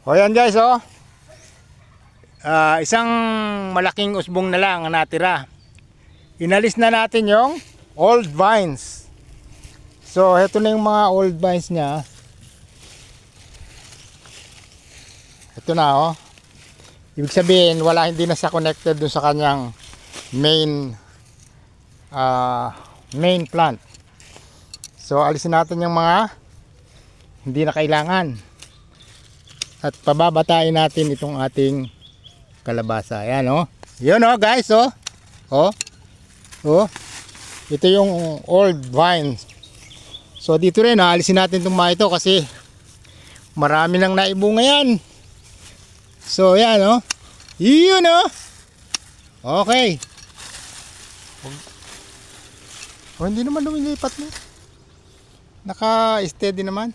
O yan guys, oh. Isang malaking usbong na lang ang natira. Inalis na natin yung old vines. So, heto na yung mga old vines niya. Ito na, oh. Ibig sabihin, hindi na siya connected dun sa kanyang main plant. So, alisin natin yung mga hindi na kailangan. At pababatain natin itong ating kalabasa. Ayan, oh. Yun, oh, guys, oh. Oh. Oh. Ito yung old vines. So, dito rin, alisin natin itong mga ito kasi marami nang naibunga yan. So, ayan, oh. Yun, oh. Okay. Oh, hindi naman lumilipat na. Naka-steady naman.